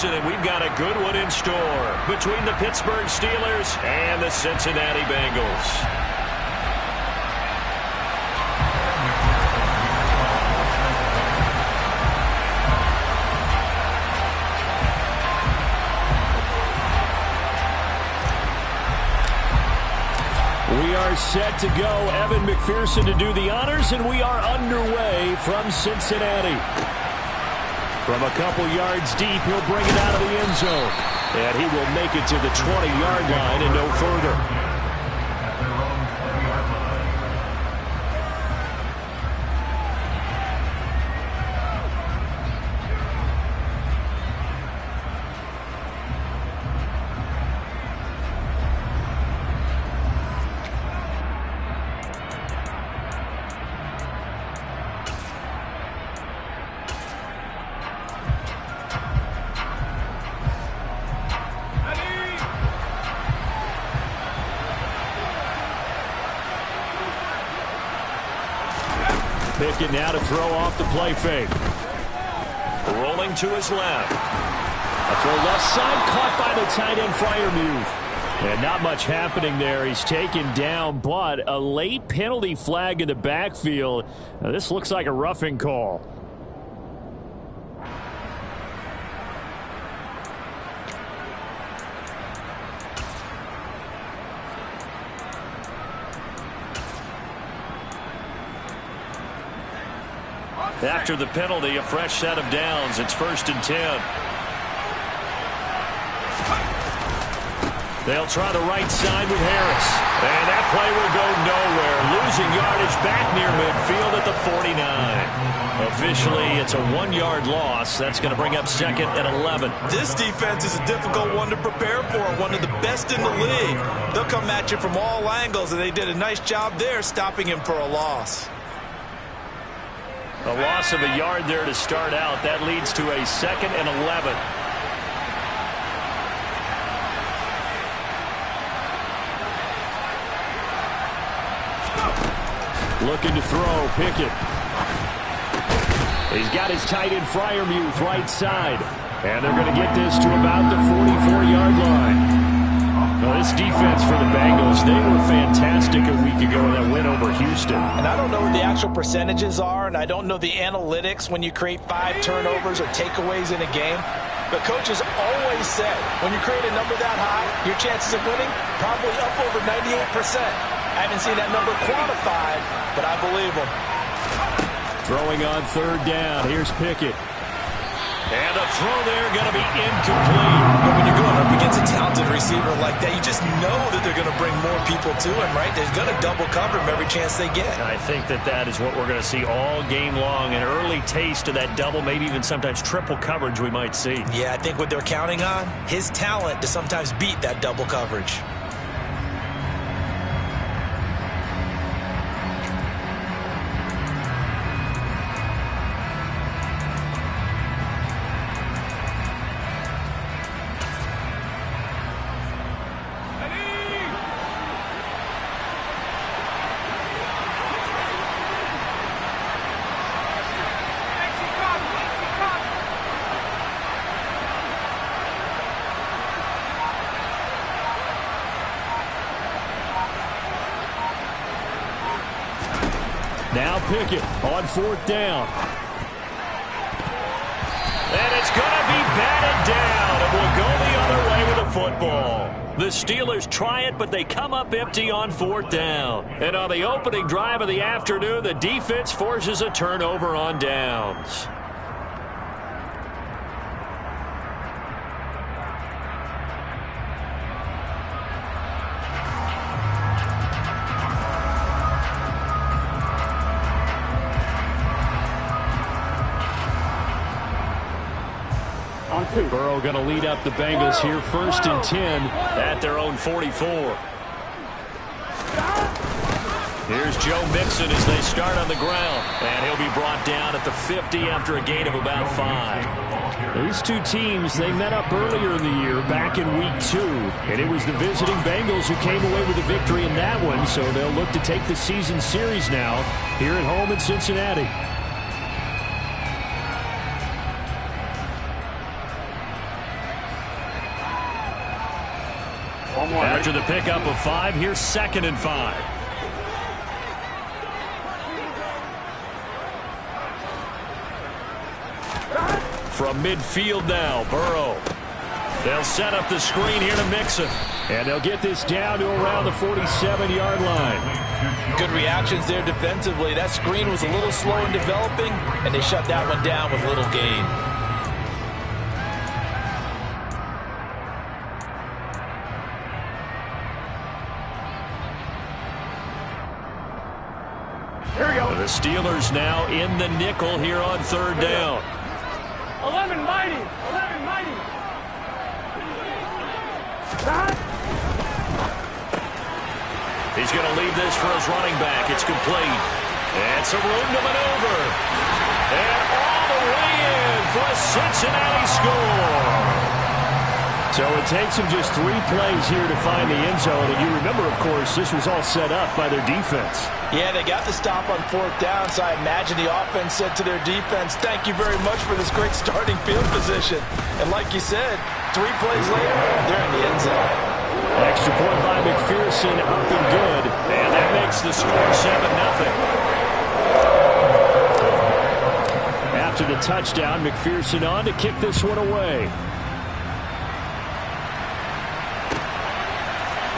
Mixon, and we've got a good one in store between the Pittsburgh Steelers and the Cincinnati Bengals. We are set to go. Evan McPherson to do the honors, and we are underway from Cincinnati. From a couple yards deep, he'll bring it out of the end zone. And he will make it to the 20-yard line and no further. Pickett now to throw off the play fake. Rolling to his left. A throw left side, caught by the tight end Freiermuth. And not much happening there. He's taken down, but a late penalty flag in the backfield. Now, this looks like a roughing call. After the penalty, a fresh set of downs. It's 1st and 10. They'll try the right side with Harris. And that play will go nowhere. Losing yardage back near midfield at the 49. Officially, it's a 1-yard loss. That's going to bring up 2nd and 11. This defense is a difficult one to prepare for. One of the best in the league. They'll come at you from all angles, and they did a nice job there stopping him for a loss. A loss of a yard there to start out. That leads to a 2nd and 11. Looking to throw, Pickett. He's got his tight end Freiermuth right side. And they're going to get this to about the 44-yard line. Well, this defense for the Bengals, they were fantastic a week ago in that win over Houston. And I don't know what the actual percentages are, and I don't know the analytics when you create 5 turnovers or takeaways in a game. But coaches always said, when you create a number that high, your chances of winning probably up over 98%. I haven't seen that number quantified, but I believe them. Throwing on 3rd down. Here's Pickett. And a throw there going to be incomplete. But when you're going up against a talented receiver like that, you just know that they're going to bring more people to him, right? They're going to double cover him every chance they get. And I think that is what we're going to see all game long. An early taste of that double, maybe even sometimes triple coverage we might see. Yeah, I think what they're counting on, his talent to sometimes beat that double coverage. Now Pickett on 4th down. And it's going to be batted down. It will go the other way with the football. The Steelers try it, but they come up empty on 4th down. And on the opening drive of the afternoon, the defense forces a turnover on downs. Burrow going to lead up the Bengals here, 1st and 10 at their own 44. Here's Joe Mixon as they start on the ground. And he'll be brought down at the 50 after a gain of about 5. These two teams, they met up earlier in the year, back in week 2. And it was the visiting Bengals who came away with a victory in that one. So they'll look to take the season series now here at home in After the pickup of 5, here's 2nd and 5. From midfield now, Burrow. They'll set up the screen here to Mixon. And they'll get this down to around the 47-yard line. Good reactions there defensively. That screen was a little slow in developing, and they shut that one down with little gain. Here we go. The Steelers now in the nickel here on 3rd down. 11 mighty. 11 mighty. He's going to leave this for his running back. It's complete. And some room to maneuver. And all the way in for a Cincinnati score. So it takes them just 3 plays here to find the end zone. And you remember, of course, this was all set up by their defense. Yeah, they got the stop on 4th down, so I imagine the offense said to their defense, thank you very much for this great starting field position. And like you said, 3 plays later, they're in the end zone. Extra point by McPherson, up and good. And that makes the score 7-0. After the touchdown, McPherson on to kick this one away.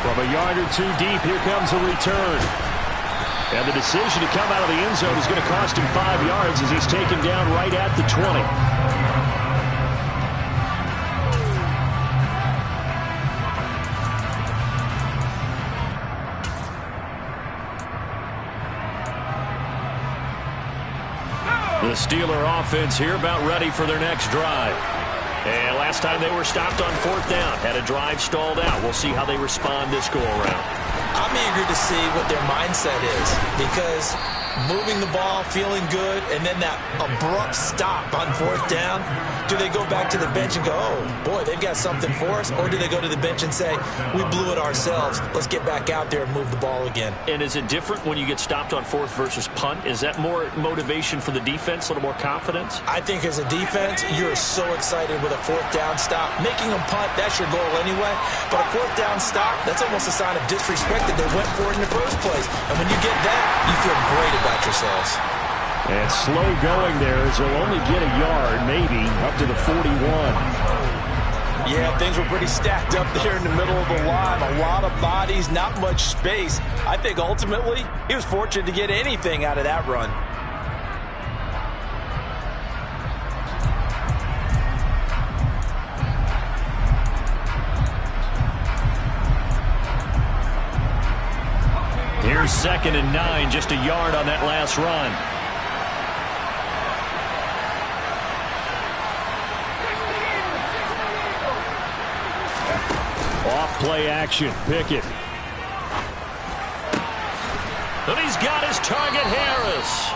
From a yard or 2 deep, here comes a return. And the decision to come out of the end zone is going to cost him 5 yards as he's taken down right at the 20. The Steeler offense here about ready for their next drive. And last time they were stopped on 4th down, had a drive stalled out. We'll see how they respond this go-around. I'm eager to see what their mindset is, because moving the ball, feeling good, and then that abrupt stop on 4th down, do they go back to the bench and go, oh, boy, they've got something for us? Or do they go to the bench and say, we blew it ourselves, let's get back out there and move the ball again? And is it different when you get stopped on 4th versus punt? Is that more motivation for the defense, a little more confidence? I think as a defense, you're so excited with a 4th down stop. Making them punt, that's your goal anyway. But a 4th down stop, that's almost a sign of disrespect that they went for it in the first place. And when you get that, you feel great about yourselves. And slow going there as they'll only get a yard, maybe, up to the 41. Yeah, things were pretty stacked up there in the middle of the line. A lot of bodies, not much space. I think ultimately he was fortunate to get anything out of that run. Here's 2nd and 9, just a yard on that last run. Off play action, Pickett. And he's got his target, Harris.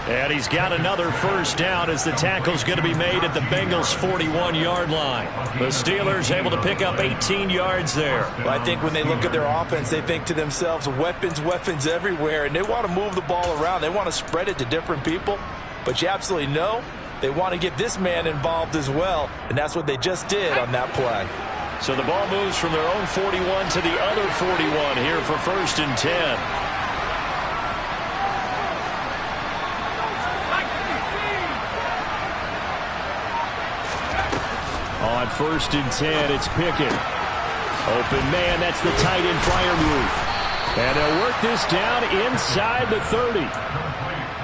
And he's got another 1st down as the tackle's going to be made at the Bengals' 41-yard line. The Steelers able to pick up 18 yards there. Well, I think when they look at their offense, they think to themselves, weapons, weapons everywhere, and they want to move the ball around. They want to spread it to different people. But you absolutely know they want to get this man involved as well, and that's what they just did on that play. So the ball moves from their own 41 to the other 41 here for 1st and 10. On 1st and 10, it's Pickett. Open man, that's the tight end flyer move. And they'll work this down inside the 30.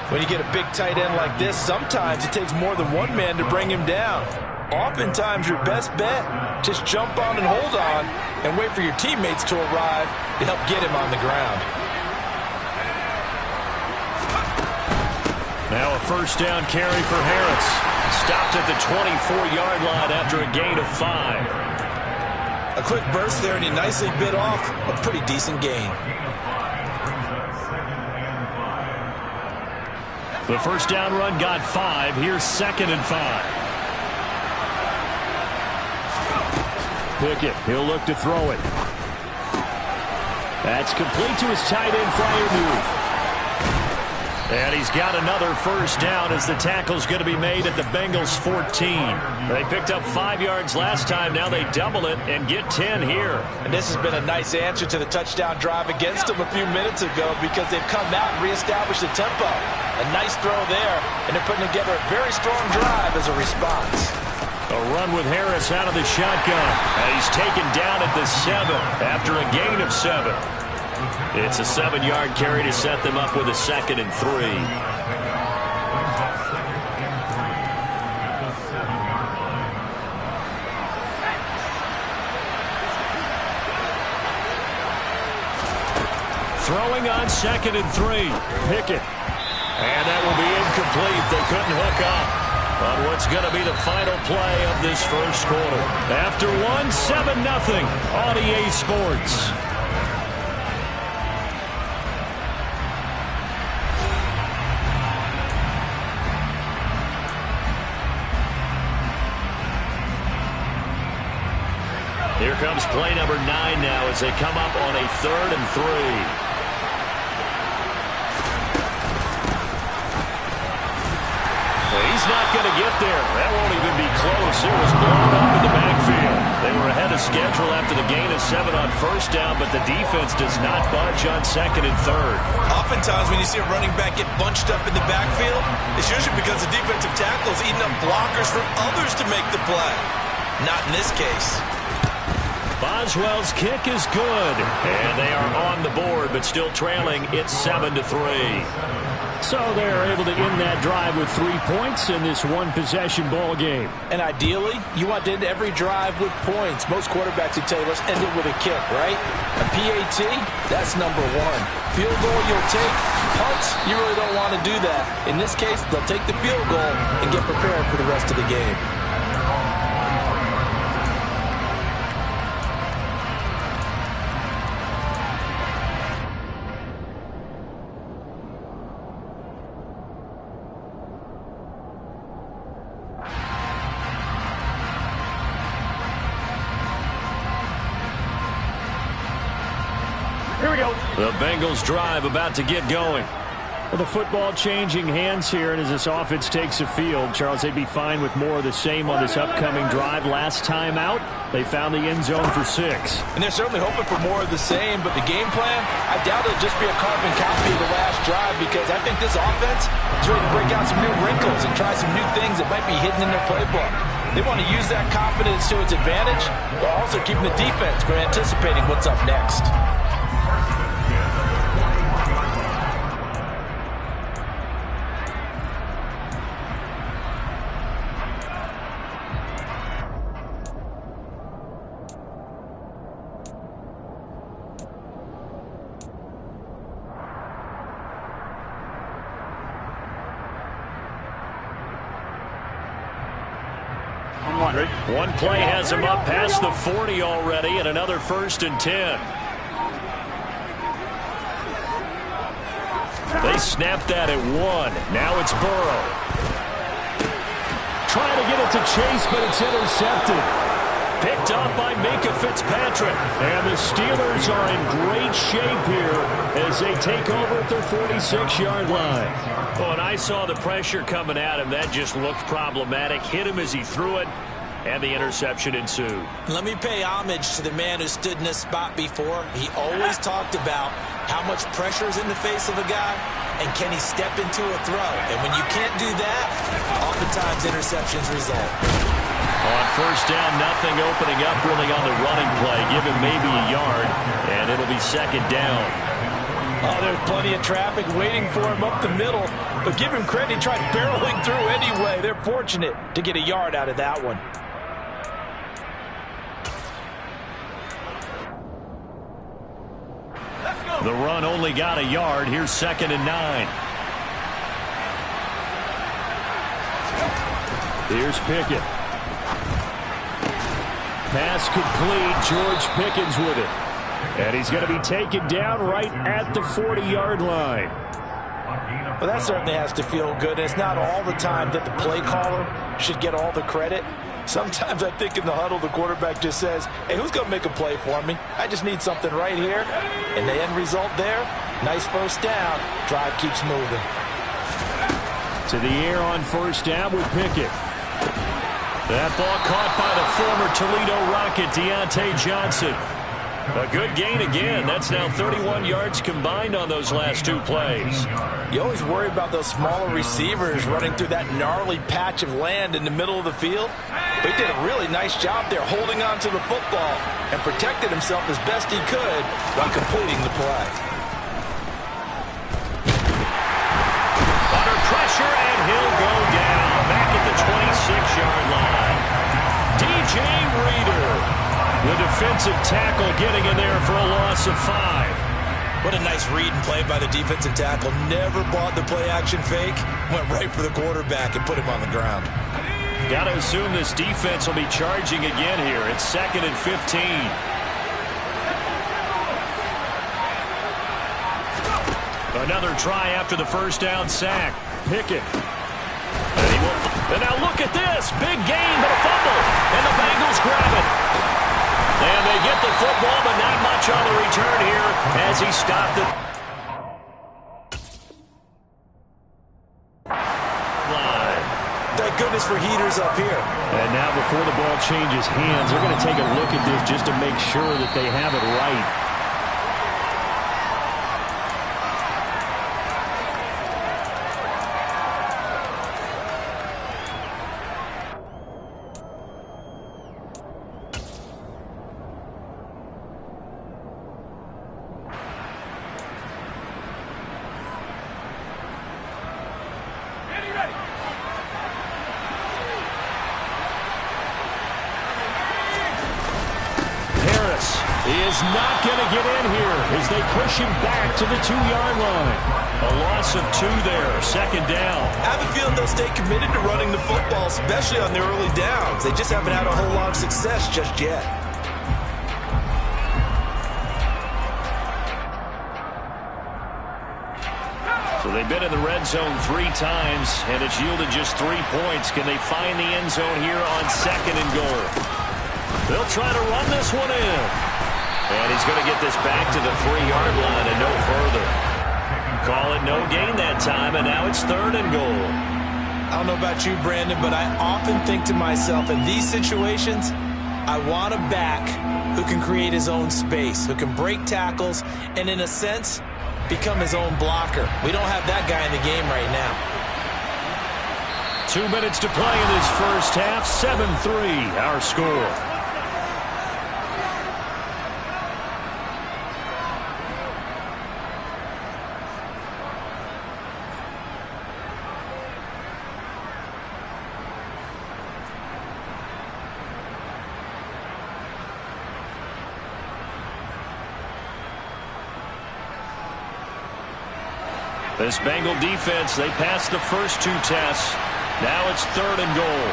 When you get a big tight end like this, sometimes it takes more than one man to bring him down. Oftentimes, your best bet, just jump on and hold on and wait for your teammates to arrive to help get him on the ground. Now a 1st down carry for Harris. Stopped at the 24-yard line after a gain of 5. A quick burst there, and he nicely bit off a pretty decent gain. The 1st down run got 5. Here's 2nd and 5. Pickett, he'll look to throw it. That's complete to his tight end flyer move. And he's got another first down as the tackle's going to be made at the Bengals 14. They picked up 5 yards last time. Now they double it and get 10 here. And this has been a nice answer to the touchdown drive against them a few minutes ago because they've come out and reestablished the tempo. A nice throw there, and they're putting together a very strong drive as a response. A run with Harris out of the shotgun. And he's taken down at the 7 after a gain of 7. It's a 7-yard carry to set them up with a 2nd and 3. Throwing on 2nd and 3. Pickett. And that will be incomplete. They couldn't hook up on what's going to be the final play of this first quarter. After 7-0 on EA Sports. Here comes play number 9 now as they come up on a 3rd and 3. He's not going to get there. That won't even be close. It was blown up in the backfield. They were ahead of schedule after the gain of 7 on first down, but the defense does not budge on 2nd and 3rd. Oftentimes when you see a running back get bunched up in the backfield, it's usually because the defensive tackle is eating up blockers from others to make the play. Not in this case. Boswell's kick is good. And they are on the board, but still trailing. It's 7-3. So they're able to end that drive with 3 points in this one-possession ball game. And ideally, you want to end every drive with points. Most quarterbacks would tell you, let's end it with a kick, right? A PAT, that's number 1. Field goal you'll take. Punts, you really don't want to do that. In this case, they'll take the field goal and get prepared for the rest of the game. The Bengals drive about to get going. Well, the football changing hands here, and as this offense takes the field, Charles, they'd be fine with more of the same on this upcoming drive. Last time out, they found the end zone for 6. And they're certainly hoping for more of the same, but the game plan, I doubt it'll just be a carbon copy of the last drive because I think this offense is ready to break out some new wrinkles and try some new things that might be hidden in their playbook. They want to use that confidence to its advantage, while also keeping the defense from anticipating what's up next. One play has him up past the 40 already, and another 1st and 10. They snapped that at 1. Now it's Burrow. Trying to get it to Chase, but it's intercepted. Picked up by Minkah Fitzpatrick. And the Steelers are in great shape here as they take over at their 46-yard line. Oh, and I saw the pressure coming at him. That just looked problematic. Hit him as he threw it, and the interception ensued. Let me pay homage to the man who stood in this spot before. He always talked about how much pressure is in the face of a guy, and can he step into a throw. And when you can't do that, oftentimes interceptions result. On first down, nothing opening up really on the running play. Give him maybe a yard, and it'll be 2nd down. Oh, there's plenty of traffic waiting for him up the middle. But give him credit, he tried barreling through anyway. They're fortunate to get a yard out of that one. The run only got a yard. Here's 2nd and 9. Here's Pickett. Pass complete. George Pickens with it. And he's going to be taken down right at the 40-yard line. Well, that certainly has to feel good. It's not all the time that the play caller should get all the credit. Sometimes I think in the huddle, the quarterback just says, hey, who's going to make a play for me? I just need something right here. And the end result there, nice first down. Drive keeps moving. To the air on first down with Pickett. That ball caught by the former Toledo Rocket, Deontay Johnson. A good gain again. That's now 31 yards combined on those last two plays. You always worry about those smaller receivers running through that gnarly patch of land in the middle of the field. But he did a really nice job there holding on to the football and protected himself as best he could while completing the play. Under pressure, and he'll go down back at the 26-yard line. DJ Reader, the defensive tackle, getting in there for a loss of 5. What a nice read and play by the defensive tackle. Never bought the play-action fake. Went right for the quarterback and put him on the ground. Got to assume this defense will be charging again here. It's 2nd and 15. Another try after the first down sack. Pickett. And now look at this. Big gain, but a fumble. And the Bengals grab it. And they get the football, but not much on the return here as he stopped it. Thank goodness for heaters up here. And now before the ball changes hands, they're going to take a look at this just to make sure that they have it right. Not going to get in here as they push him back to the 2-yard line. A loss of 2 there, 2nd down. I have a feeling they'll stay committed to running the football, especially on the early downs. They just haven't had a whole lot of success just yet. So they've been in the red zone 3 times, and it's yielded just 3 points. Can they find the end zone here on 2nd and goal? They'll try to run this one in. And he's going to get this back to the 3-yard line and no further. Call it no gain that time, and now it's 3rd and goal. I don't know about you, Brandon, but I often think to myself, in these situations, I want a back who can create his own space, who can break tackles, and in a sense, become his own blocker. We don't have that guy in the game right now. 2 minutes to play in this first half. 7-3, our score. This Bengal defense, they passed the first 2 tests. Now it's 3rd and goal.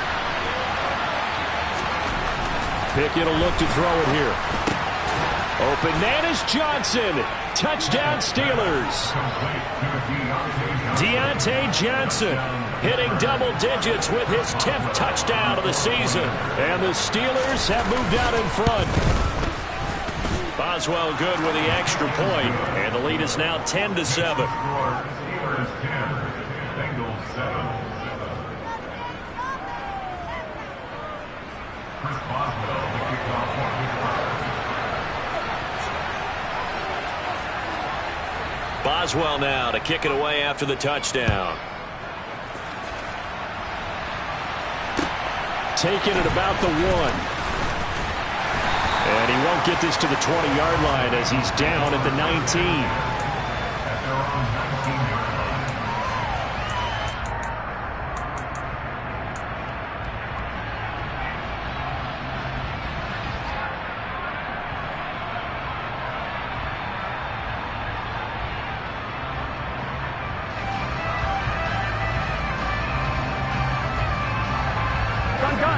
Pickett will look to throw it here. Open man is Johnson. Touchdown Steelers. Deontay Johnson hitting double digits with his 10th touchdown of the season. And the Steelers have moved out in front. Boswell good with the extra point, and the lead is now 10-7. Boswell now to kick it away after the touchdown. Taking it about the 1. And he won't get this to the 20-yard line as he's down at the 19.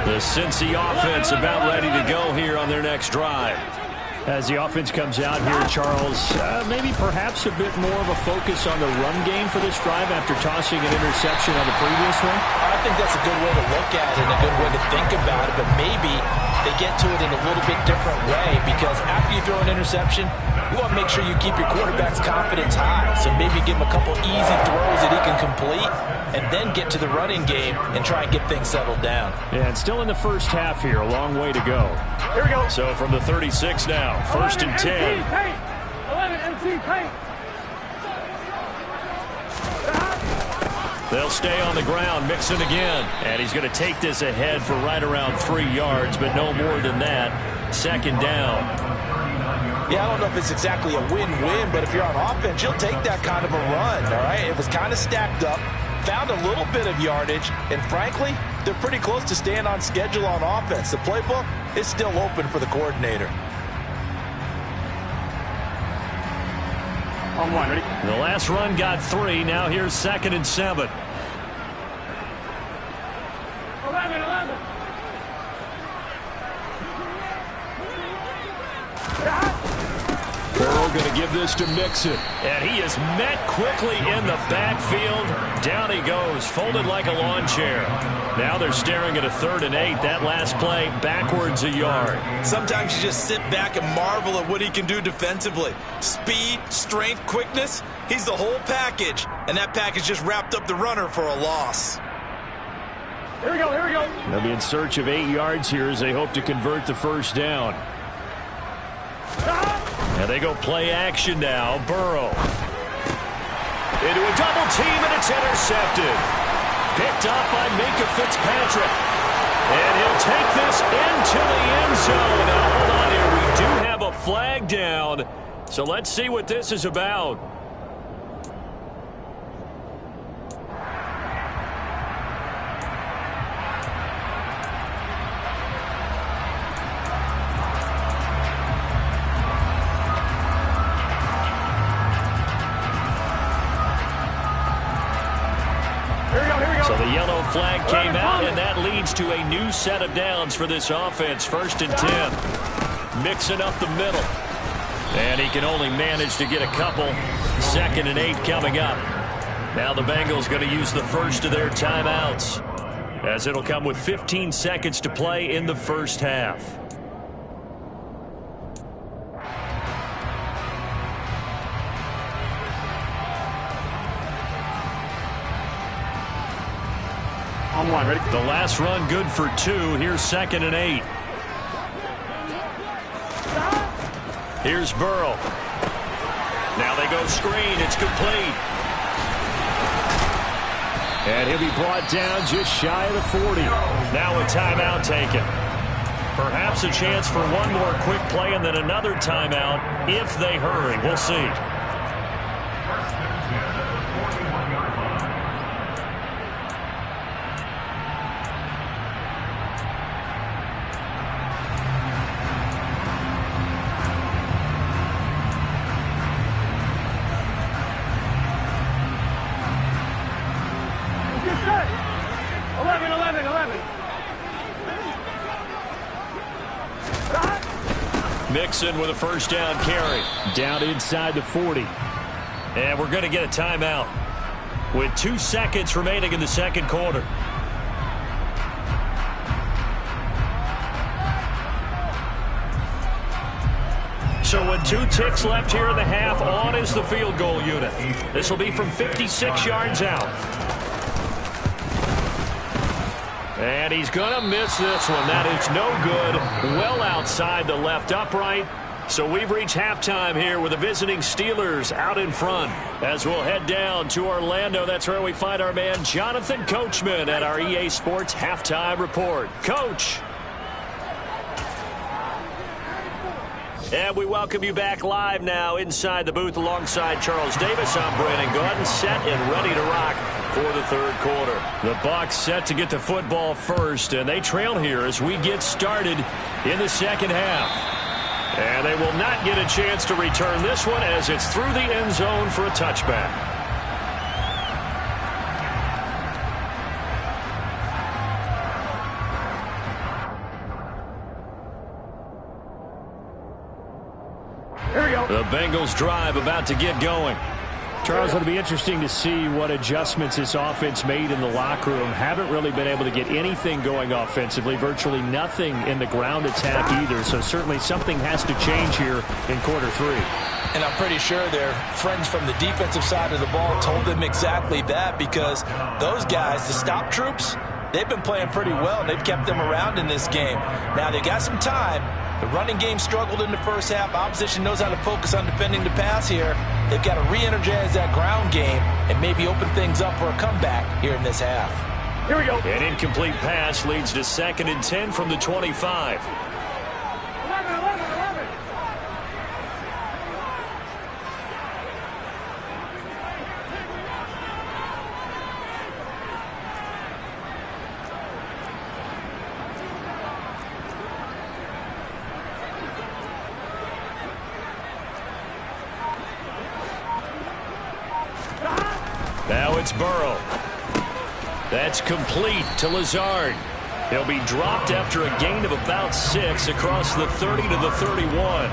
The Cincy offense about ready to go here on their next drive. As the offense comes out here, Charles, maybe perhaps a bit more of a focus on the run game for this drive after tossing an interception on the previous one? I think that's a good way to look at it and a good way to think about it, but maybe they get to it in a little bit different way, because after you throw an interception, you want to make sure you keep your quarterback's confidence high. So maybe give him a couple easy throws that he can complete, and then get to the running game and try and get things settled down. Yeah, and still in the first half here, a long way to go. Here we go. So from the 36 now, first and 10. 11 MC paint. They'll stay on the ground, Mixon again. And he's going to take this ahead for right around 3 yards, but no more than that. Second down. Yeah, I don't know if it's exactly a win-win, but if you're on offense, you'll take that kind of a run, all right? It was kind of stacked up, found a little bit of yardage, and frankly, they're pretty close to staying on schedule on offense. The playbook is still open for the coordinator. On one, ready? The last run got 3. Now here's 2nd and 7. 11. Burrow going to give this to Mixon. And he is met quickly in the backfield. Down he goes, folded like a lawn chair. Now they're staring at a 3rd and 8. That last play, backwards a yard. Sometimes you just sit back and marvel at what he can do defensively. Speed, strength, quickness, he's the whole package. And that package just wrapped up the runner for a loss. Here we go. They'll be in search of 8 yards here as they hope to convert the first down. And they go play action now. Burrow. Into a double team, and it's intercepted. Picked up by Minkah Fitzpatrick. And he'll take this into the end zone. Now, hold on here. We do have a flag down. So let's see what this is about. So the yellow flag came out, and that leads to a new set of downs for this offense. 1st and 10. Mixing up the middle. And he can only manage to get a couple. 2nd and 8 coming up. Now the Bengals going to use the first of their timeouts, as it'll come with 15 seconds to play in the first half. On one, ready? The last run good for 2. Here's 2nd and 8. Here's Burrow. Now they go screen. It's complete. And he'll be brought down just shy of the 40. Now a timeout taken. Perhaps a chance for one more quick play and then another timeout if they hurry. We'll see. Get set. 11. Mixon with a first down carry. Down inside the 40. And we're going to get a timeout with 2 seconds remaining in the second quarter. So with 2 ticks left here in the half, on is the field goal unit. This will be from 56 yards out. And he's going to miss this one. That is no good. Well outside the left upright. So we've reached halftime here with the visiting Steelers out in front. As we'll head down to Orlando, that's where we find our man Jonathan Coachman at our EA Sports Halftime Report. Coach. And we welcome you back live now inside the booth alongside Charles Davis. I'm Brandon Gaudin, set and ready to rock for the third quarter. The Bucs set to get the football first, and they trail here as we get started in the second half. And they will not get a chance to return this one as it's through the end zone for a touchback. Here we go. The Bengals drive about to get going. Charles, it'll be interesting to see what adjustments this offense made in the locker room. Haven't really been able to get anything going offensively, virtually nothing in the ground attack either. So certainly something has to change here in quarter 3. And I'm pretty sure their friends from the defensive side of the ball told them exactly that, because those guys, the stop troops, they've been playing pretty well, and they've kept them around in this game. Now, they got some time. The running game struggled in the first half. Opposition knows how to focus on defending the pass here. They've got to re-energize that ground game and maybe open things up for a comeback here in this half. Here we go. An incomplete pass leads to 2nd and 10 from the 25. 11, 11, 11. Now it's Burrow. That's complete to Lazard. He'll be dropped after a gain of about 6 across the 30 to the 31.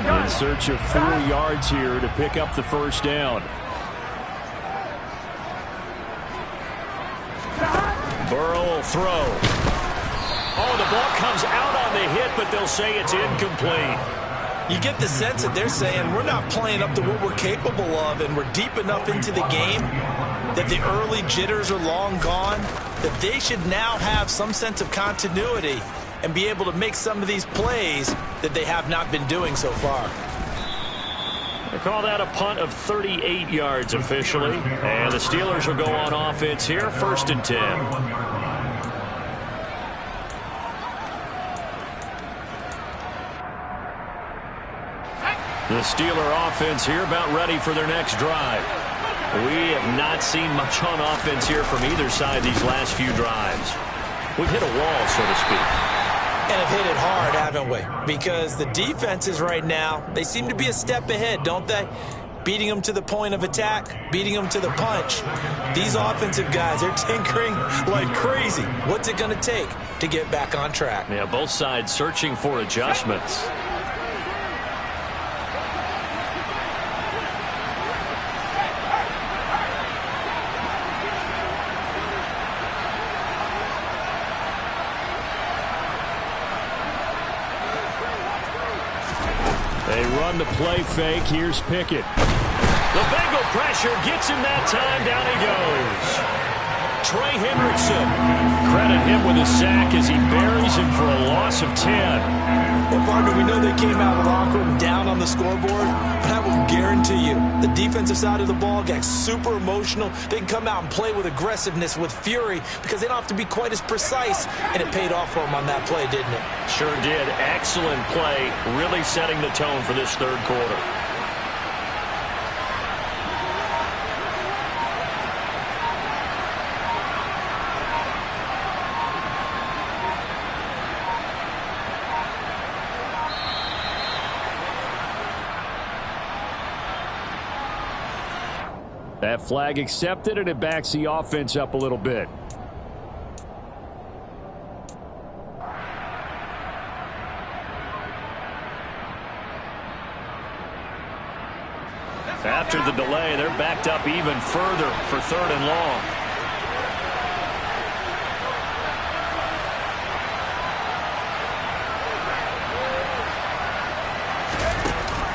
In search of 4 yards here to pick up the first down. Burrow will throw. Oh, the ball comes out on the hit, but they'll say it's incomplete. You get the sense that they're saying we're not playing up to what we're capable of, and we're deep enough into the game that the early jitters are long gone, that they should now have some sense of continuity and be able to make some of these plays that they have not been doing so far. They call that a punt of 38 yards officially. And the Steelers will go on offense here, 1st and 10. The Steeler offense here about ready for their next drive. We have not seen much on offense here from either side these last few drives. We've hit a wall, so to speak. And have hit it hard, haven't we? Because the defenses right now, they seem to be a step ahead, don't they? Beating them to the point of attack, beating them to the punch. These offensive guys, they're tinkering like crazy. What's it going to take to get back on track? Yeah, both sides searching for adjustments. They run the play fake. Here's Pickett. The Bengal pressure gets him that time. Down he goes. Trey Hendrickson. Credit him with a sack as he buries him for a loss of 10. Well, partner, we know they came out of the locker room down on the scoreboard, but I will guarantee you the defensive side of the ball got super emotional. They can come out and play with aggressiveness, with fury, because they don't have to be quite as precise, and it paid off for them on that play, didn't it? Sure did. Excellent play, really setting the tone for this third quarter. That flag accepted, and it backs the offense up a little bit. After the delay, they're backed up even further for 3rd and long.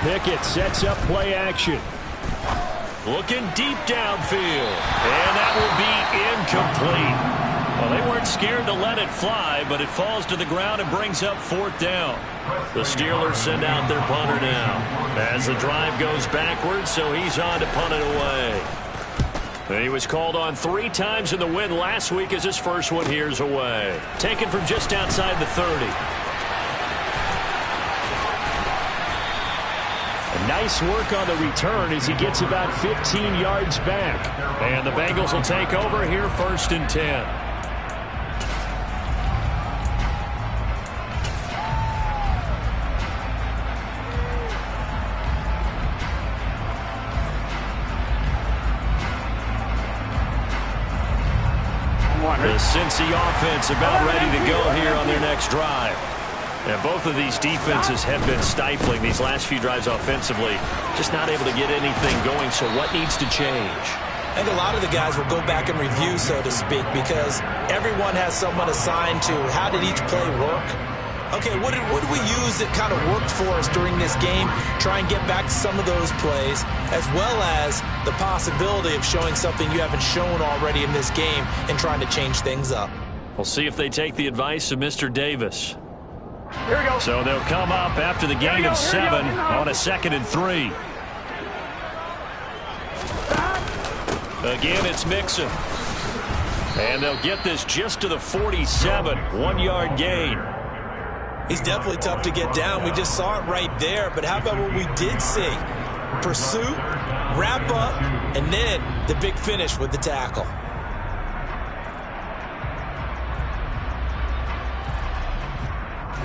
Pickett sets up play action. Looking deep downfield. And that will be incomplete. Well, they weren't scared to let it fly, but it falls to the ground and brings up 4th down. The Steelers send out their punter now as the drive goes backwards, so he's on to punt it away. And he was called on 3 times in the win last week as his first one here's away. Taken from just outside the 30. Nice work on the return as he gets about 15 yards back. And the Bengals will take over here, 1st and 10. The Cincy offense about ready to go here on their next drive. And both of these defenses have been stifling these last few drives offensively. Just not able to get anything going, so what needs to change? I think a lot of the guys will go back and review, so to speak, because everyone has someone assigned to how did each play work. Okay, what did we use that kind of worked for us during this game? Try and get back to some of those plays, as well as the possibility of showing something you haven't shown already in this game and trying to change things up. We'll see if they take the advice of Mr. Davis. Here we go. So they'll come up after the gain of 7 on a 2nd and 3. Again, it's Mixon. And they'll get this just to the 47, 1-yard gain. He's definitely tough to get down. We just saw it right there. But how about what we did see? Pursuit, wrap up, and then the big finish with the tackle.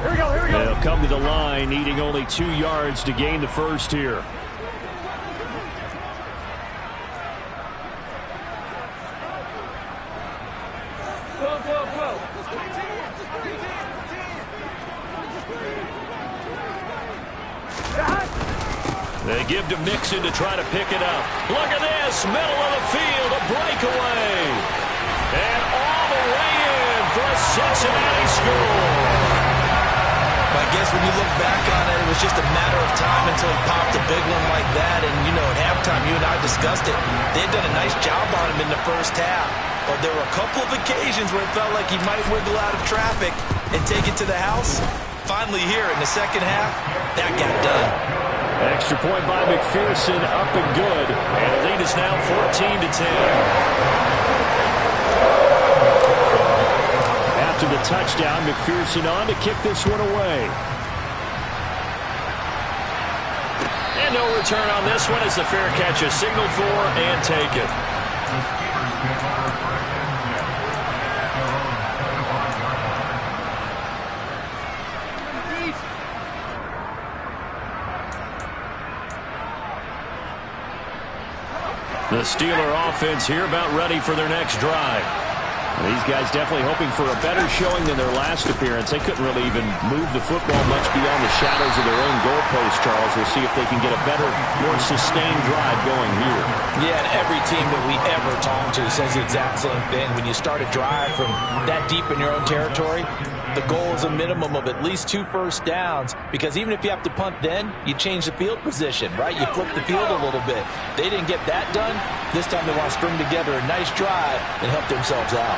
Here we go. Here we go. They'll come to the line, needing only 2 yards to gain the first here. They give to Mixon to try to pick it up. Look at this, middle of the field, a breakaway. And all the way in for a Cincinnati score. I guess when you look back on it, it was just a matter of time until he popped a big one like that. And, you know, at halftime, you and I discussed it. They had done a nice job on him in the first half. But there were a couple of occasions where it felt like he might wiggle out of traffic and take it to the house. Finally here in the second half, that got done. Extra point by McPherson, up and good. And the lead is now 14-10. After the touchdown, McPherson on to kick this one away. And no return on this one as the fair catch is signaled for and taken. The Steeler offense here about ready for their next drive. These guys definitely hoping for a better showing than their last appearance. They couldn't really even move the football much beyond the shadows of their own goalpost, Charles. We'll see if they can get a better, more sustained drive going here. Yeah, and every team that we ever talk to says the exact same thing. When you start a drive from that deep in your own territory, the goal is a minimum of at least 2 first downs, because even if you have to punt then, you change the field position, right? You flip the field a little bit. They didn't get that done. This time they want to string together a nice drive and help themselves out.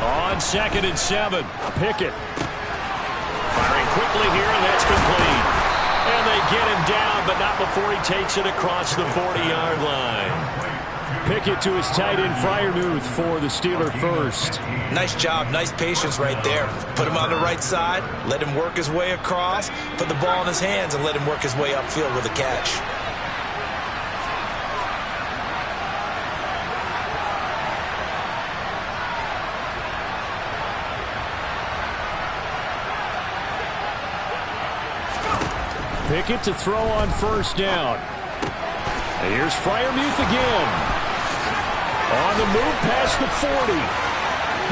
On 2nd and 7, Pickett. Firing quickly here, and that's complete. And they get him down, but not before he takes it across the 40-yard line. Pickett to his tight end, Freiermuth, for the Steeler first. Nice job, nice patience right there. Put him on the right side, let him work his way across, put the ball in his hands, and let him work his way upfield with a catch. Pickett to throw on first down. And here's Freiermuth again. On the move past the 40.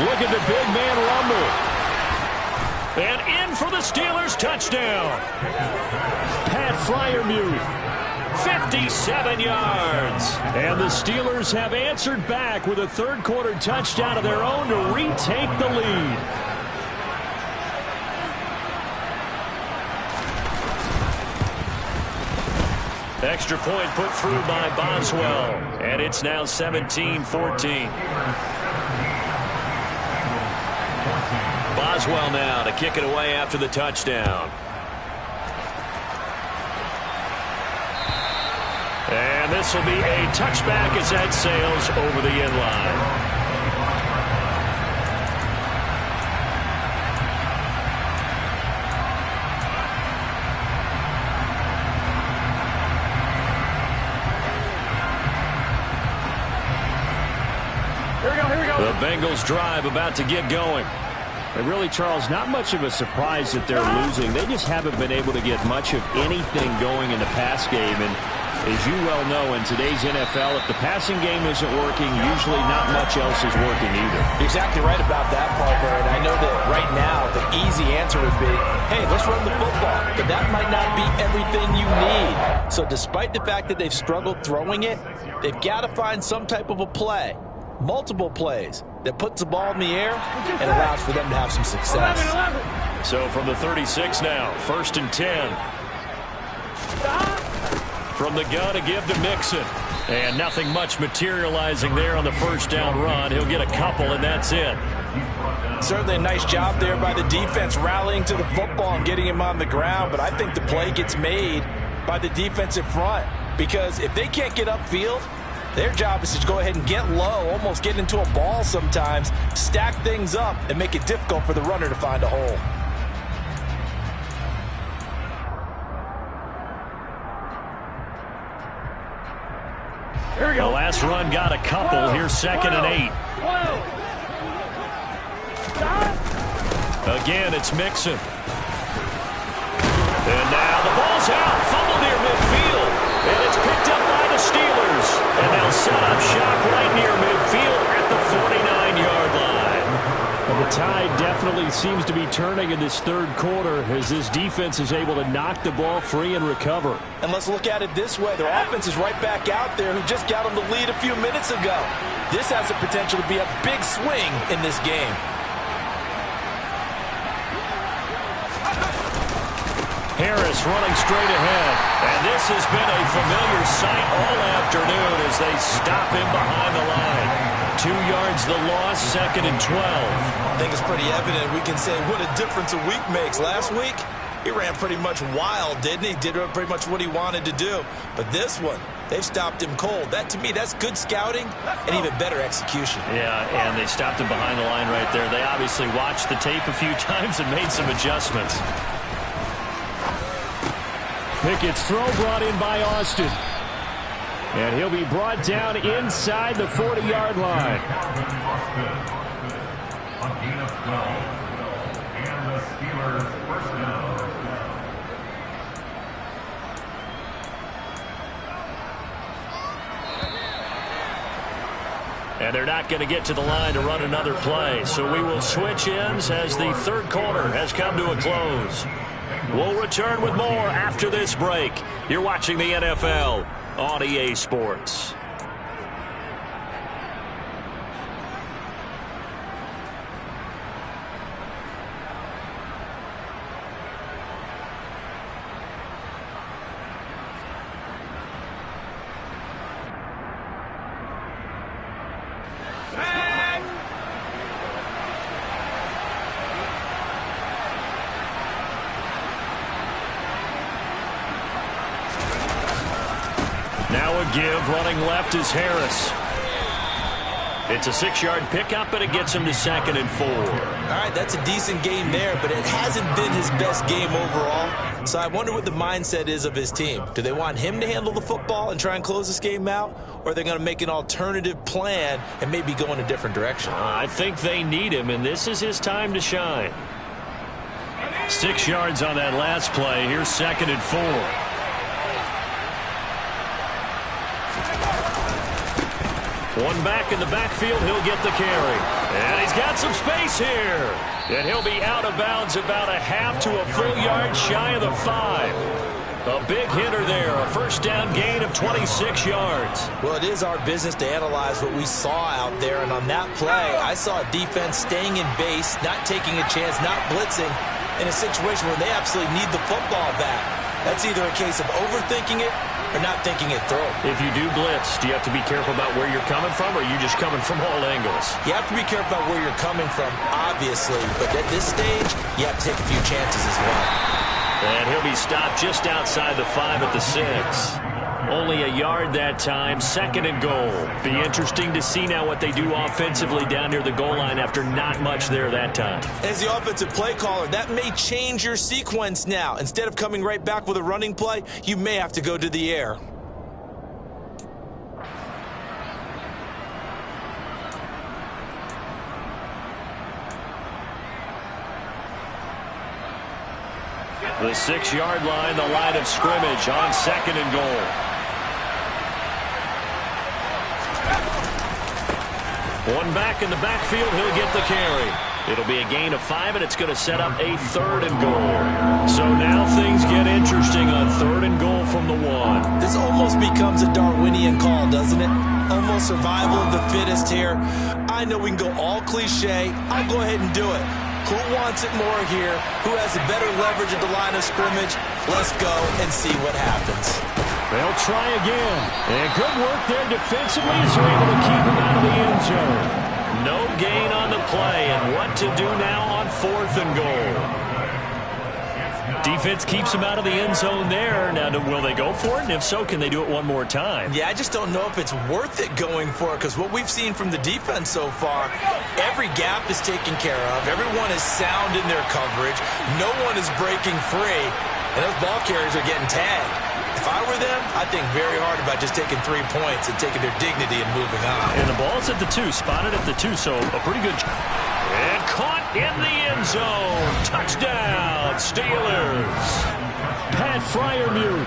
Look at the big man rumble. And in for the Steelers touchdown. Pat Freiermuth. 57 yards. And the Steelers have answered back with a third-quarter touchdown of their own to retake the lead. Extra point put through by Boswell. And it's now 17-14. Boswell now to kick it away after the touchdown. And this will be a touchback as that sails over the end line. The Bengals drive about to get going. And really, Charles, not much of a surprise that they're losing. They just haven't been able to get much of anything going in the pass game. And As you well know, in today's NFL, if the passing game isn't working, usually not much else is working either. You're exactly right about that, partner. And I know that right now the easy answer would be, hey, let's run the football. But that might not be everything you need. So despite the fact that they've struggled throwing it, they've got to find some type of a play, multiple plays, that puts the ball in the air and allows for them to have some success. So from the 36 now, 1st and 10. From the gun to give to Mixon. And nothing much materializing there on the first down run. He'll get a couple, and that's it. Certainly a nice job there by the defense rallying to the football and getting him on the ground. But I think the play gets made by the defensive front. Because if they can't get upfield, their job is to go ahead and get low, almost get into a ball sometimes, stack things up, and make it difficult for the runner to find a hole. Here we go. The last run got a couple. Here's 2nd and 8. Again, it's Mixon. And now the ball's out. Fumble near midfield. And it's picked up by the Steelers. And they'll set up shop right near midfield at the 49-yard line. And the tide definitely seems to be turning in this third quarter as this defense is able to knock the ball free and recover. And let's look at it this way. Their offense is right back out there who just got them the lead a few minutes ago. This has the potential to be a big swing in this game. Harris running straight ahead. And this has been a familiar sight all afternoon as they stop him behind the line. 2 yards the loss, 2nd and 12. I think it's pretty evident. We can say what a difference a week makes. Last week, he ran pretty much wild, didn't he? Did pretty much what he wanted to do. But this one, they've stopped him cold. That, to me, that's good scouting and even better execution. Yeah, and they stopped him behind the line right there. They obviously watched the tape a few times and made some adjustments. Pickett's throw brought in by Austin. And he'll be brought down inside the 40-yard line. And they're not going to get to the line to run another play. So we will switch ends as the third quarter has come to a close. We'll return with more after this break. You're watching the NFL on EA Sports. Now a give, running left is Harris. It's a 6-yard pickup, and it gets him to 2nd and 4. All right, that's a decent game there, but it hasn't been his best game overall. So I wonder what the mindset is of his team. Do they want him to handle the football and try and close this game out, or are they going to make an alternative plan and maybe go in a different direction? I think they need him, and this is his time to shine. 6 yards on that last play. Here's 2nd and 4. One back in the backfield, he'll get the carry. And he's got some space here. And he'll be out of bounds about a half to a full yard shy of the 5. A big hitter there, a first down gain of 26 yards. Well, it is our business to analyze what we saw out there. And on that play, I saw a defense staying in base, not taking a chance, not blitzing, in a situation where they absolutely need the football back. That's either a case of overthinking it or not thinking it through. If you do blitz, do you have to be careful about where you're coming from, or are you just coming from all angles? You have to be careful about where you're coming from, obviously. But at this stage, you have to take a few chances as well. And he'll be stopped just outside the 5 at the 6. Only a yard that time, 2nd and goal. Be interesting to see now what they do offensively down near the goal line after not much there that time. As the offensive play caller, that may change your sequence now. Instead of coming right back with a running play, you may have to go to the air. The 6-yard line, the line of scrimmage on 2nd and goal. One back in the backfield, he'll get the carry. It'll be a gain of 5, and it's going to set up a 3rd and goal. So now things get interesting on 3rd and goal from the 1. This almost becomes a Darwinian call, doesn't it? Almost survival of the fittest here. I know we can go all cliche. I'll go ahead and do it. Who wants it more here? Who has a better leverage at the line of scrimmage? Let's go and see what happens. They'll try again. And good work there defensively as they're able to keep him out of the end zone. No gain on the play, and what to do now on 4th and goal. Defense keeps him out of the end zone there. Now, will they go for it? And if so, can they do it one more time? Yeah, I just don't know if it's worth it going for it, because what we've seen from the defense so far, every gap is taken care of. Everyone is sound in their coverage. No one is breaking free, and those ball carriers are getting tagged. If I were them, I'd think very hard about just taking 3 points and taking their dignity and moving on. And the ball's at the 2, spotted at the 2, so a pretty good... And caught in the end zone. Touchdown, Steelers. Pat Freiermuth.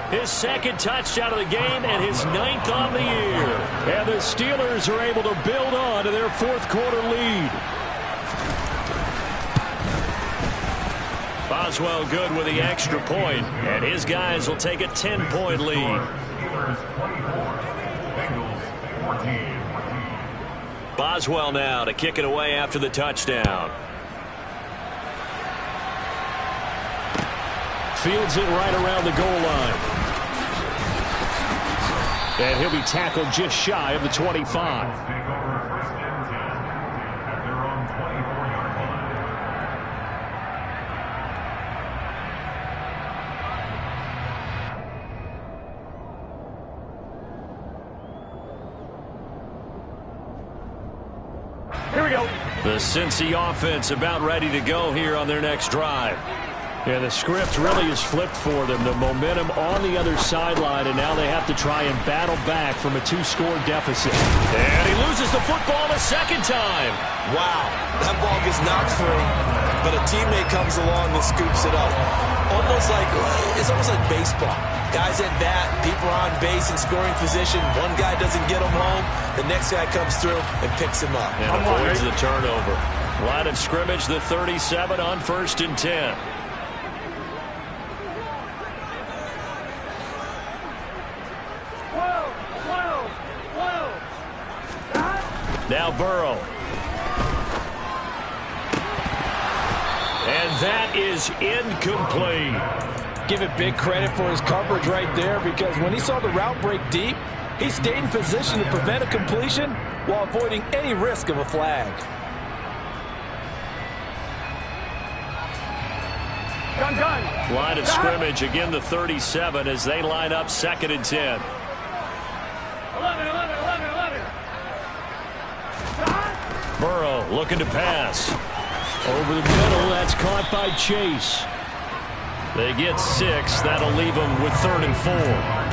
His 2nd touchdown of the game and his 9th on the year. And the Steelers are able to build on to their 4th quarter lead. Boswell good with the extra point, and his guys will take a 10-point lead. Boswell now to kick it away after the touchdown. Fields it right around the goal line. And he'll be tackled just shy of the 25. Here we go. The Cincy offense about ready to go here on their next drive. Yeah, the script really is flipped for them. The momentum on the other sideline, and now they have to try and battle back from a 2-score deficit. And he loses the football the 2nd time. Wow, that ball gets knocked free, but a teammate comes along and scoops it up. It's almost like baseball. Guys at bat, people are on base in scoring position. One guy doesn't get him home, the next guy comes through and picks him up. And avoids the turnover. Line of scrimmage, the 37 on 1st and 10. Now Burrow. And that is incomplete. Give it big credit for his coverage right there, because when he saw the route break deep, he stayed in position to prevent a completion while avoiding any risk of a flag. Gun. Line of scrimmage, again the 37 as they line up 2nd and 10. 11. Burrow looking to pass. Over the middle, that's caught by Chase. They get 6. That'll leave them with 3rd and 4.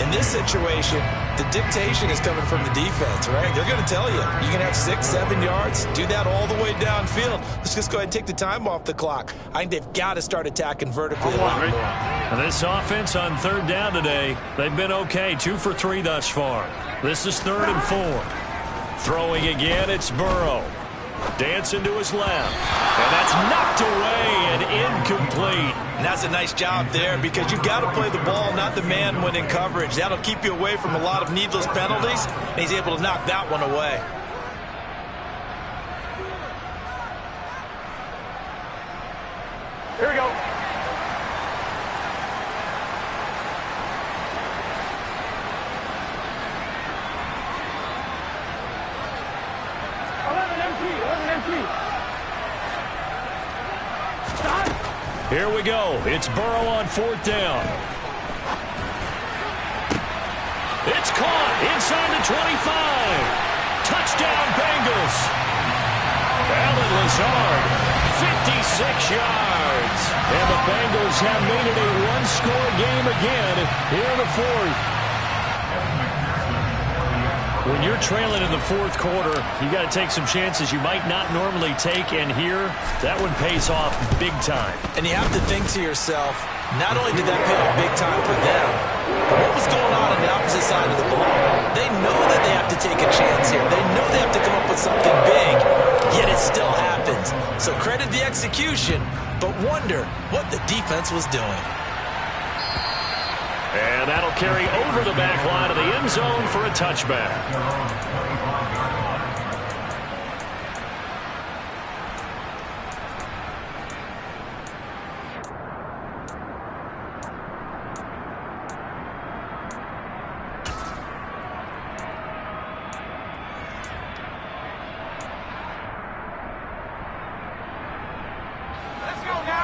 In this situation, the dictation is coming from the defense, right? They're going to tell you, you can have 6, 7 yards, do that all the way downfield. Let's just go ahead and take the time off the clock. I think they've got to start attacking vertically a lot more. And this offense on 3rd down today, they've been okay. 2 for 3 thus far. This is 3rd and 4. Throwing again, it's Burrow. Dancing to his left. And that's knocked away and incomplete. And that's a nice job there, because you've got to play the ball, not the man when in coverage. That'll keep you away from a lot of needless penalties, and he's able to knock that one away. Here we go. Here we go. It's Burrow on 4th down. It's caught inside the 25. Touchdown, Bengals. Allen Lazard, 56 yards. And the Bengals have made it a one-score game again here in the 4th. When you're trailing in the 4th quarter, you got to take some chances you might not normally take, and here, that one pays off big time. And you have to think to yourself, not only did that pay off big time for them, but what was going on the opposite side of the ball? They know that they have to take a chance here. They know they have to come up with something execution, but wonder what the defense was doing. And that'll carry over the back line of the end zone for a touchback.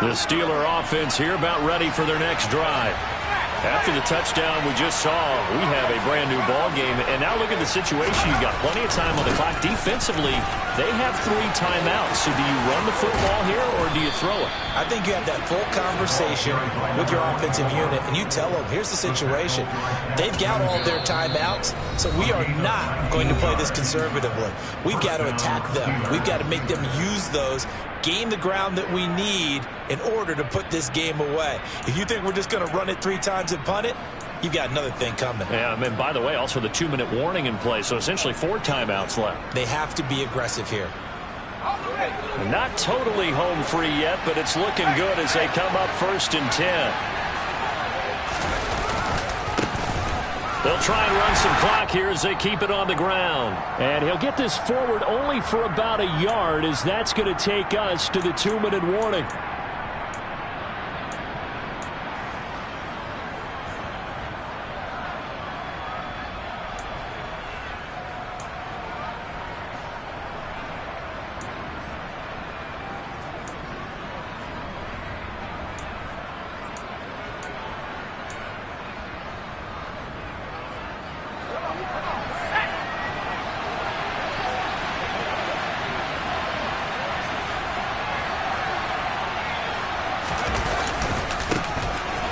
The Steeler offense here about ready for their next drive. After the touchdown we just saw, we have a brand-new ball game. And now look at the situation. You've got plenty of time on the clock. Defensively, they have 3 timeouts. So do you run the football here or do you throw it? I think you have that full conversation with your offensive unit, and you tell them, here's the situation. They've got all their timeouts, so we are not going to play this conservatively. We've got to attack them. We've got to make them use those, gain the ground that we need in order to put this game away. If you think we're just going to run it 3 times and punt it, you've got another thing coming. Yeah, and by the way, also the 2-minute warning in play, so essentially 4 timeouts left. They have to be aggressive here. Not totally home free yet, but it's looking good as they come up 1st and 10. They'll try and run some clock here as they keep it on the ground. And he'll get this forward only for about a yard, as that's going to take us to the 2-minute warning.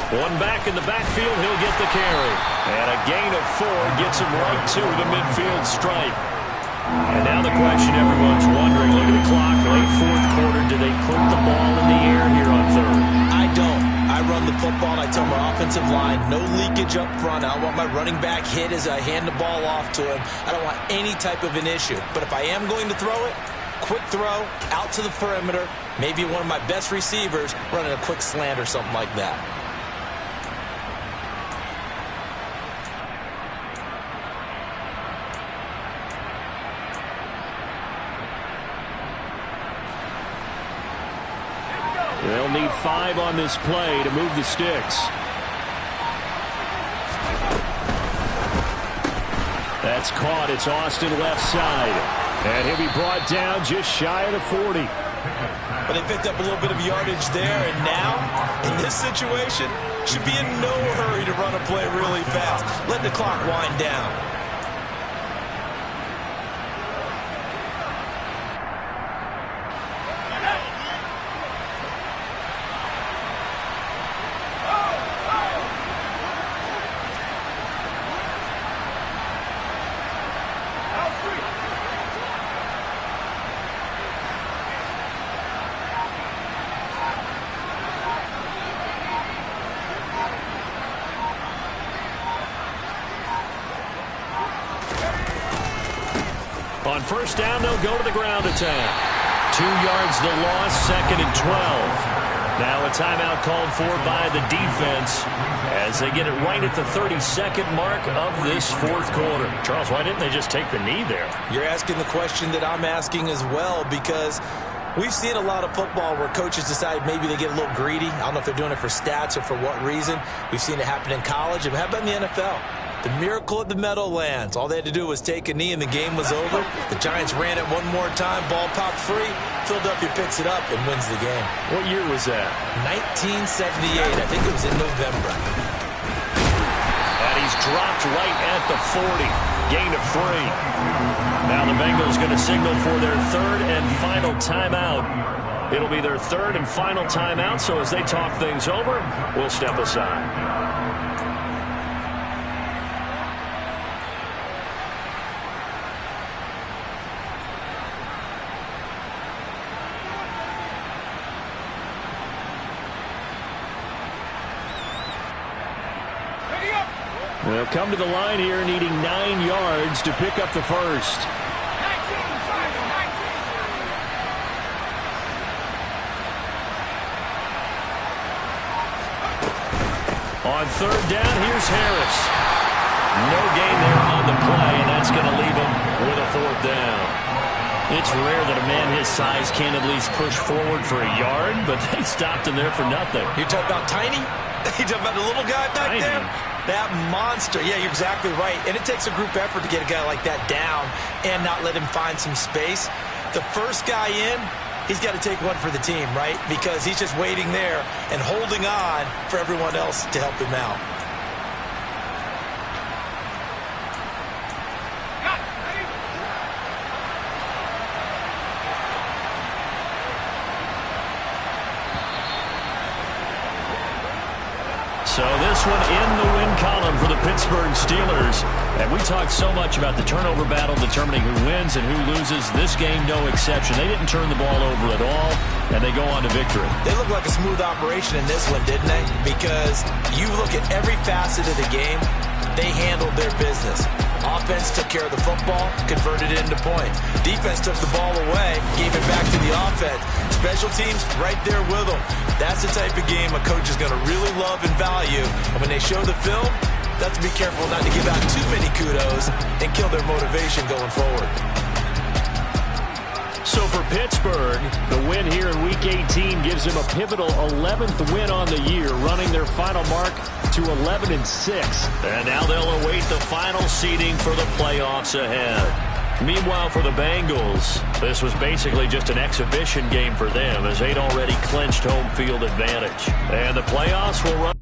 One back in the backfield, he'll get the carry. And a gain of 4 gets him right to the midfield stripe. And now the question everyone's wondering, look at the clock, late 4th quarter, do they put the ball in the air here on 3rd? I don't. I run the football, and I tell my offensive line, no leakage up front. I don't want my running back hit as I hand the ball off to him. I don't want any type of an issue. But if I am going to throw it, quick throw, out to the perimeter, maybe one of my best receivers running a quick slant or something like that. They'll need 5 on this play to move the sticks. That's caught. It's Austin left side. And he'll be brought down just shy of the 40. But they picked up a little bit of yardage there, and now, in this situation, should be in no hurry to run a play really fast. Let the clock wind down. On 1st down, they'll go to the ground attack. 2 yards the loss, 2nd and 12. Now a timeout called for by the defense as they get it right at the 32nd mark of this 4th quarter. Charles, why didn't they just take the knee there? You're asking the question that I'm asking as well, because we've seen a lot of football where coaches decide maybe they get a little greedy. I don't know if they're doing it for stats or for what reason. We've seen it happen in college, and how about in the NFL? The miracle at the Meadowlands. All they had to do was take a knee and the game was over. The Giants ran it one more time. Ball popped free. Philadelphia picks it up and wins the game. What year was that? 1978. I think it was in November. And he's dropped right at the 40. Gain of 3. Now the Bengals going to signal for their 3rd and final timeout. It'll be their 3rd and final timeout, so as they talk things over, we'll step aside. They'll come to the line here needing 9 yards to pick up the 1st. On third down, here's Harris. No gain there on the play, and that's going to leave him with a fourth down. It's rare that a man his size can at least push forward for a yard, but they stopped him there for nothing. You're talking about tiny? You're talking about the little guy back there? That monster. Yeah, you're exactly right. And it takes a group effort to get a guy like that down and not let him find some space. The first guy in, he's got to take one for the team, right? Because he's just waiting there and holding on for everyone else to help him out. So this one in the win column for the Pittsburgh Steelers. And we talked so much about the turnover battle determining who wins and who loses. This game, no exception. They didn't turn the ball over at all, and they go on to victory. They look like a smooth operation in this one, didn't they? Because you look at every facet of the game, they handled their business. Offense took care of the football, converted it into points. Defense took the ball away, gave it back to the offense. Special teams right there with them. That's the type of game a coach is going to really love and value. And when they show the film, they have to be careful not to give out too many kudos and kill their motivation going forward. So for Pittsburgh, the win here in Week 18 gives them a pivotal 11th win on the year, running their final mark to 11-6. And now they'll await the final seeding for the playoffs ahead. Meanwhile, for the Bengals, this was basically just an exhibition game for them as they'd already clinched home field advantage. And the playoffs will run